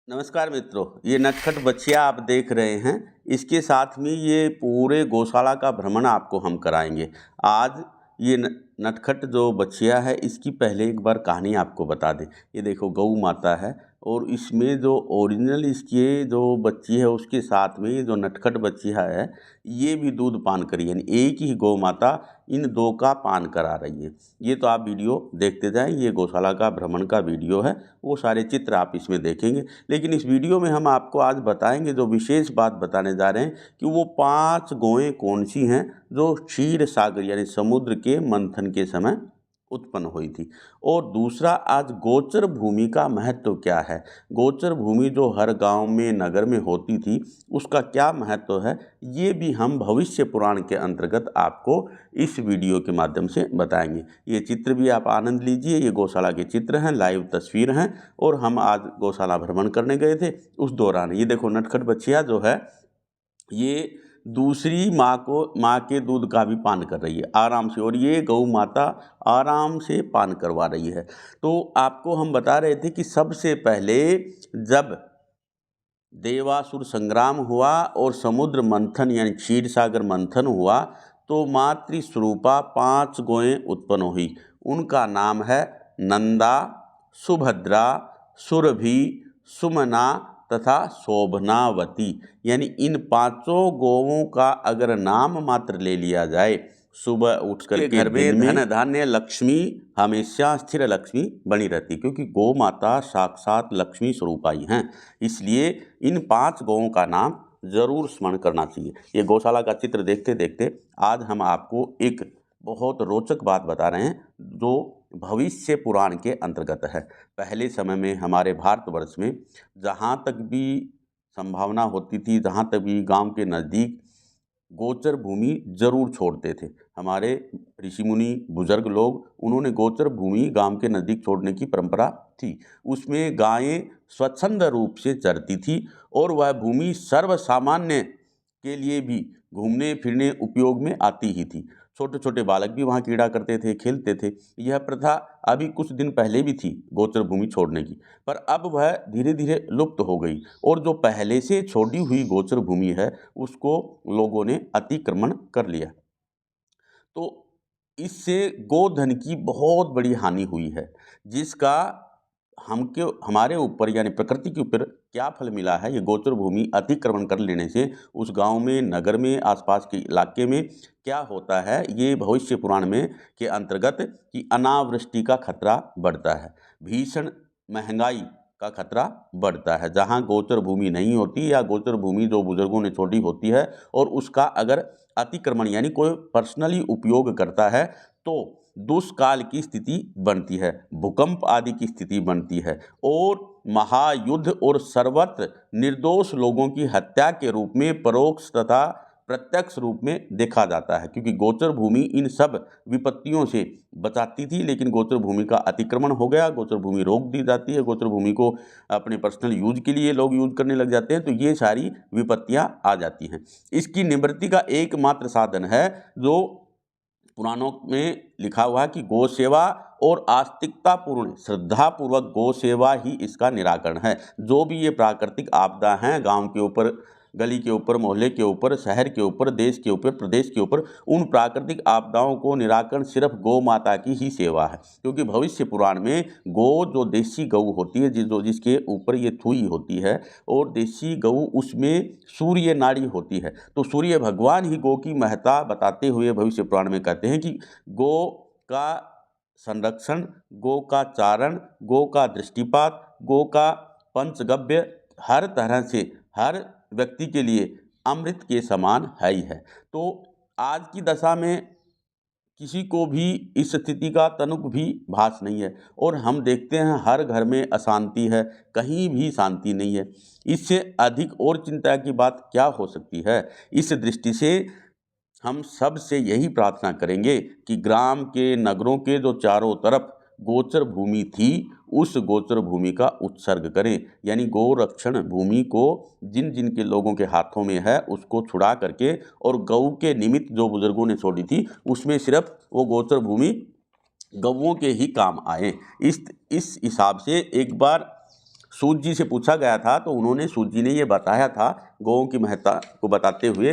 नमस्कार मित्रों, ये नटखट बछिया आप देख रहे हैं। इसके साथ में ये पूरे गौशाला का भ्रमण आपको हम कराएंगे। आज ये नटखट जो बछिया है, इसकी पहले एक बार कहानी आपको बता दें। ये देखो गौ माता है और इसमें जो ओरिजिनल इसके जो बच्ची है उसके साथ में ये जो नटखट बछिया है ये भी दूध पान करी, यानी एक ही गौ माता इन दो का पान करा रही है। ये तो आप वीडियो देखते जाएं, ये गौशाला का भ्रमण का वीडियो है, वो सारे चित्र आप इसमें देखेंगे। लेकिन इस वीडियो में हम आपको आज बताएंगे, जो विशेष बात बताने जा रहे हैं कि वो 5 गौएँ कौन सी हैं जो क्षीर सागर यानी समुद्र के मंथन के समय उत्पन्न हुई थी। और दूसरा, आज गोचर भूमि का महत्व क्या है। गोचर भूमि जो हर गांव में नगर में होती थी उसका क्या महत्व है, ये भी हम भविष्य पुराण के अंतर्गत आपको इस वीडियो के माध्यम से बताएंगे। ये चित्र भी आप आनंद लीजिए, ये गौशाला के चित्र हैं, लाइव तस्वीर हैं। और हम आज गौशाला भ्रमण करने गए थे, उस दौरान ये देखो नटखट बछिया जो है ये दूसरी माँ के दूध का भी पान कर रही है आराम से, और ये गौ माता आराम से पान करवा रही है। तो आपको हम बता रहे थे कि सबसे पहले जब देवासुर संग्राम हुआ और समुद्र मंथन यानी क्षीर सागर मंथन हुआ तो मातृस्वरूपा 5 गौएँ उत्पन्न हुई। उनका नाम है नंदा, सुभद्रा, सुरभि, सुमना तथा शोभनावती। यानी इन 5 गौओं का अगर नाम मात्र ले लिया जाए, सुबह उठ कर के घर में धन धान्य लक्ष्मी हमेशा स्थिर लक्ष्मी बनी रहती, क्योंकि गौ माता साक्षात लक्ष्मी स्वरूपाई हैं। इसलिए इन 5 गौओं का नाम जरूर स्मरण करना चाहिए। ये गौशाला का चित्र देखते देखते आज हम आपको एक बहुत रोचक बात बता रहे हैं जो भविष्य पुराण के अंतर्गत है। पहले समय में हमारे भारतवर्ष में जहाँ तक भी संभावना होती थी, जहाँ तक भी गांव के नज़दीक गोचर भूमि जरूर छोड़ते थे। हमारे ऋषि मुनि बुजुर्ग लोग, उन्होंने गोचर भूमि गांव के नज़दीक छोड़ने की परंपरा थी। उसमें गायें स्वच्छंद रूप से चरती थी और वह भूमि सर्वसामान्य के लिए भी घूमने फिरने उपयोग में आती ही थी। छोटे छोटे बालक भी वहाँ क्रीड़ा करते थे, खेलते थे। यह प्रथा अभी कुछ दिन पहले भी थी गोचर भूमि छोड़ने की, पर अब वह धीरे धीरे लुप्त हो गई और जो पहले से छोड़ी हुई गोचर भूमि है उसको लोगों ने अतिक्रमण कर लिया। तो इससे गोधन की बहुत बड़ी हानि हुई है, जिसका हमारे ऊपर यानी प्रकृति के ऊपर क्या फल मिला है। ये गोचर भूमि अतिक्रमण कर लेने से उस गांव में, नगर में, आसपास के इलाके में क्या होता है, ये भविष्य पुराण में के अंतर्गत कि अनावृष्टि का खतरा बढ़ता है, भीषण महंगाई का खतरा बढ़ता है। जहाँ गोचर भूमि नहीं होती या गोचर भूमि जो बुजुर्गों ने छोड़ी होती है और उसका अगर अतिक्रमण यानी कोई पर्सनली उपयोग करता है तो दुष्काल की स्थिति बनती है, भूकंप आदि की स्थिति बनती है और महायुद्ध और सर्वत्र निर्दोष लोगों की हत्या के रूप में परोक्ष तथा प्रत्यक्ष रूप में देखा जाता है। क्योंकि गोचर भूमि इन सब विपत्तियों से बचाती थी, लेकिन गोचर भूमि का अतिक्रमण हो गया, गोचर भूमि रोक दी जाती है, गोचर भूमि को अपने पर्सनल यूज के लिए लोग यूज करने लग जाते हैं, तो ये सारी विपत्तियां आ जाती हैं। इसकी निवृत्ति का एकमात्र साधन है जो पुराणों में लिखा हुआ है कि गौ सेवा और आस्तिकतापूर्ण श्रद्धापूर्वक गौ सेवा ही इसका निराकरण है। जो भी ये प्राकृतिक आपदा हैं गांव के ऊपर, गली के ऊपर, मोहल्ले के ऊपर, शहर के ऊपर, देश के ऊपर, प्रदेश के ऊपर, उन प्राकृतिक आपदाओं को निराकरण सिर्फ गौ माता की ही सेवा है। क्योंकि भविष्य पुराण में गौ जो देसी गऊ होती है, जिसके ऊपर ये थुई होती है, और देसी गऊ उसमें सूर्य नाड़ी होती है, तो सूर्य भगवान ही गौ की महत्ता बताते हुए भविष्य पुराण में कहते हैं कि गौ का संरक्षण, गौ का चारण, गौ का दृष्टिपात, गौ का पंचगव्य हर तरह से हर व्यक्ति के लिए अमृत के समान है ही है। तो आज की दशा में किसी को भी इस स्थिति का तनुक भी भास नहीं है और हम देखते हैं हर घर में अशांति है, कहीं भी शांति नहीं है। इससे अधिक और चिंता की बात क्या हो सकती है। इस दृष्टि से हम सब से यही प्रार्थना करेंगे कि ग्राम के, नगरों के जो चारों तरफ गोचर भूमि थी उस गोचर भूमि का उत्सर्ग करें, यानी गोरक्षण भूमि को जिन जिन के लोगों के हाथों में है उसको छुड़ा करके और गऊ के निमित्त जो बुजुर्गों ने छोड़ी थी उसमें सिर्फ वो गोचर भूमि गऊओं के ही काम आए। इस हिसाब से एक बार सूत जी से पूछा गया था तो उन्होंने सूत जी ने ये बताया था गौओं की महत्ता को बताते हुए,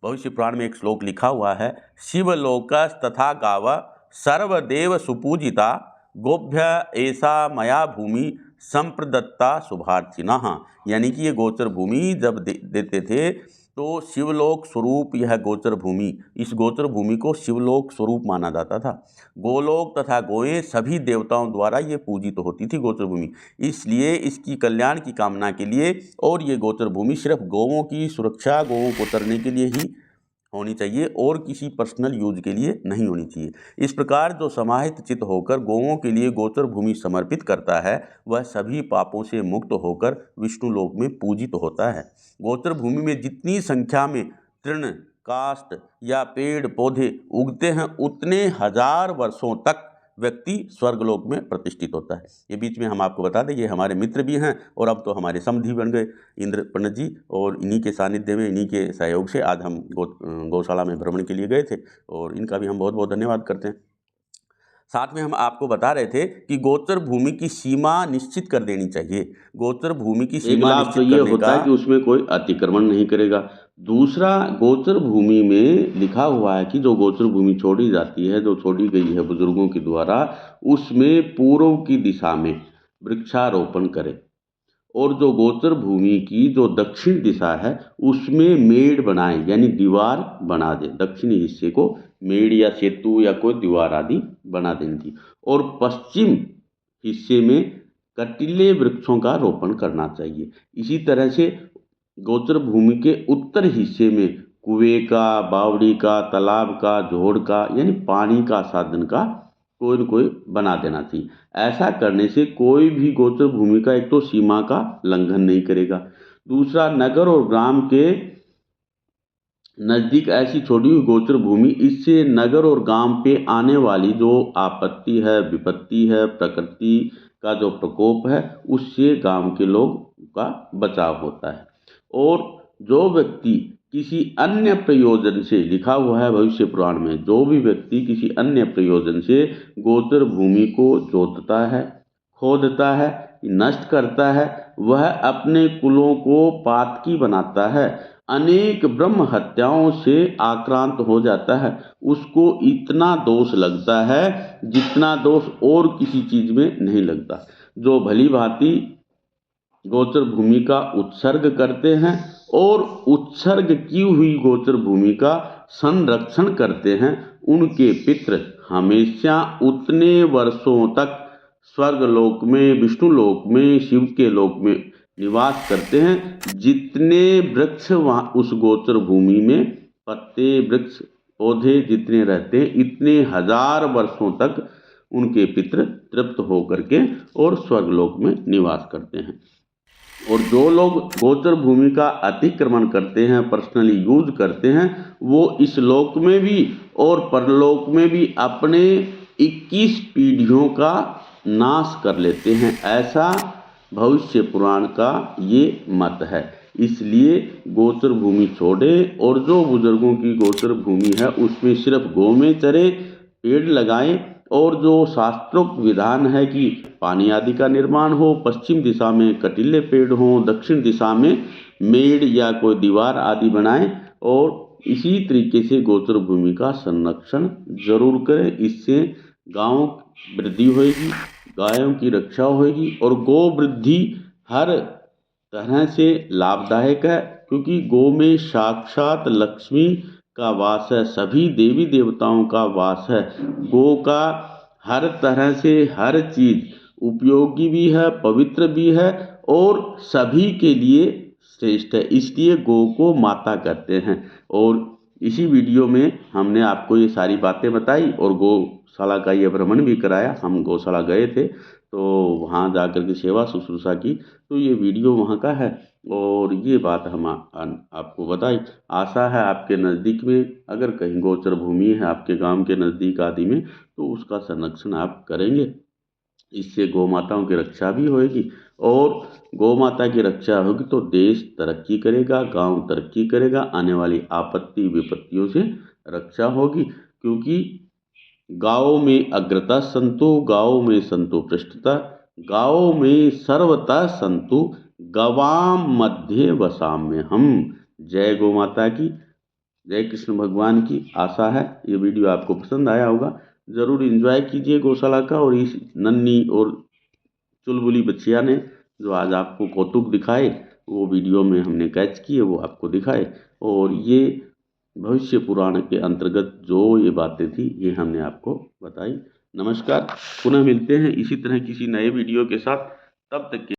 भविष्य पुराण में एक श्लोक लिखा हुआ है, शिवलोकस तथा गाव सर्वदेव सुपूजिता गोभ्य ऐसा मया भूमि संप्रदत्ता शुभार्थिनः। यानी कि ये गोचर भूमि जब देते थे तो शिवलोक स्वरूप यह गोचर भूमि, इस गोचर भूमि को शिवलोक स्वरूप माना जाता था। गोलोक तथा गोएं सभी देवताओं द्वारा ये पूजित होती थी गोचर भूमि, इसलिए इसकी कल्याण की कामना के लिए और ये गोचर भूमि सिर्फ गौओं की सुरक्षा, गौओं को चरने के लिए ही होनी चाहिए और किसी पर्सनल यूज के लिए नहीं होनी चाहिए। इस प्रकार जो समाहित चित्त होकर गौओं के लिए गोचर भूमि समर्पित करता है वह सभी पापों से मुक्त होकर विष्णु लोक में पूजित होता है। गोचर भूमि में जितनी संख्या में तृण, काष्ठ या पेड़ पौधे उगते हैं उतने हजार वर्षों तक व्यक्ति स्वर्गलोक में प्रतिष्ठित होता है। ये बीच में हम आपको बता दें ये हमारे मित्र भी हैं और अब तो हमारे समधी बन गए इंद्र पंडित जी, और इन्हीं के सानिध्य में, इन्हीं के सहयोग से आज हम गौशाला में भ्रमण के लिए गए थे और इनका भी हम बहुत बहुत धन्यवाद करते हैं। साथ में हम आपको बता रहे थे कि गोचर भूमि की सीमा निश्चित कर देनी चाहिए। गोचर भूमि की सीमा निश्चित करने का ये होता है कि उसमें कोई अतिक्रमण नहीं करेगा। दूसरा, गोचर भूमि में लिखा हुआ है कि जो गोचर भूमि छोड़ी जाती है, जो छोड़ी गई है बुजुर्गों के द्वारा, उसमें पूर्व की दिशा में वृक्षारोपण करें और जो गोचर भूमि की जो दक्षिण दिशा है उसमें मेड़ बनाएं, यानी दीवार बना दें। दक्षिणी हिस्से को मेड़ या सेतु या कोई दीवार आदि बना देनी थी। और पश्चिम हिस्से में कटीले वृक्षों का रोपण करना चाहिए। इसी तरह से गोचर भूमि के उत्तर हिस्से में कुएं का, बावड़ी का, तालाब का, जोड़ का, यानी पानी का साधन का कोई न कोई बना देना चाहिए। ऐसा करने से कोई भी गोचर भूमि का एक तो सीमा का उल्लंघन नहीं करेगा। दूसरा, नगर और ग्राम के नज़दीक ऐसी छोड़ी हुई गोचर भूमि, इससे नगर और गांव पे आने वाली जो आपत्ति है, विपत्ति है, प्रकृति का जो प्रकोप है, उससे गांव के लोग का बचाव होता है। और जो व्यक्ति किसी अन्य प्रयोजन से, लिखा हुआ है भविष्य पुराण में, जो भी व्यक्ति किसी अन्य प्रयोजन से गोचर भूमि को जोतता है, खोदता है, नष्ट करता है, वह अपने कुलों को पातकी बनाता है, अनेक ब्रह्म हत्याओं से आक्रांत हो जाता है। उसको इतना दोष लगता है जितना दोष और किसी चीज में नहीं लगता। जो भली भांति गोचर भूमि का उत्सर्ग करते हैं और उत्सर्ग की हुई गोचर भूमि का संरक्षण करते हैं, उनके पितृ हमेशा उतने वर्षों तक स्वर्गलोक में, विष्णु लोक में, शिव के लोक में निवास करते हैं जितने वृक्ष वहाँ उस गोचर भूमि में, पत्ते, वृक्ष, पौधे जितने रहते हैं, इतने हजार वर्षों तक उनके पितृ तृप्त होकर के और स्वर्गलोक में निवास करते हैं। और जो लोग गोचर भूमि का अतिक्रमण करते हैं, पर्सनली यूज करते हैं, वो इस लोक में भी और परलोक में भी अपने 21 पीढ़ियों का नाश कर लेते हैं। ऐसा भविष्य पुराण का ये मत है। इसलिए गोचर भूमि छोड़े और जो बुजुर्गों की गोचर भूमि है उसमें सिर्फ गौवें चरे, पेड़ लगाएं और जो शास्त्रोक्त विधान है कि पानी आदि का निर्माण हो, पश्चिम दिशा में कटीले पेड़ हों, दक्षिण दिशा में मेड़ या कोई दीवार आदि बनाएं और इसी तरीके से गोचर भूमि का संरक्षण जरूर करें। इससे गांव वृद्धि होगी, गायों की रक्षा होगी और गो वृद्धि हर तरह से लाभदायक है, क्योंकि गो में साक्षात लक्ष्मी का वास है, सभी देवी देवताओं का वास है। गो का हर तरह से हर चीज उपयोगी भी है, पवित्र भी है और सभी के लिए श्रेष्ठ है। इसलिए गो को माता कहते हैं। और इसी वीडियो में हमने आपको ये सारी बातें बताई और गौशाला का ये भ्रमण भी कराया। हम गौशाला गए थे तो वहाँ जाकर के सेवा शुश्रूषा की, तो ये वीडियो वहाँ का है और ये बात हम आपको बताई। आशा है आपके नज़दीक में अगर कहीं गोचर भूमि है, आपके गांव के नज़दीक आदि में, तो उसका संरक्षण आप करेंगे। इससे गौ माताओं की रक्षा भी होगी और गौ माता की रक्षा होगी तो देश तरक्की करेगा, गांव तरक्की करेगा, आने वाली आपत्ति विपत्तियों से रक्षा होगी। क्योंकि गाँव में अग्रता संतो, गाँव में संतो पृष्ठता, गाओ में सर्वतः संतु, गवाम मध्ये वसाम्य हम। जय गौ माता की, जय कृष्ण भगवान की। आशा है ये वीडियो आपको पसंद आया होगा। ज़रूर एंजॉय कीजिए गौशाला का। और इस नन्ही और चुलबुली बच्चिया ने जो आज आपको कौतुक दिखाए, वो वीडियो में हमने कैच किए, वो आपको दिखाए। और ये भविष्य पुराण के अंतर्गत जो ये बातें थी, ये हमने आपको बताई। नमस्कार, पुनः मिलते हैं इसी तरह किसी नए वीडियो के साथ। तब तक के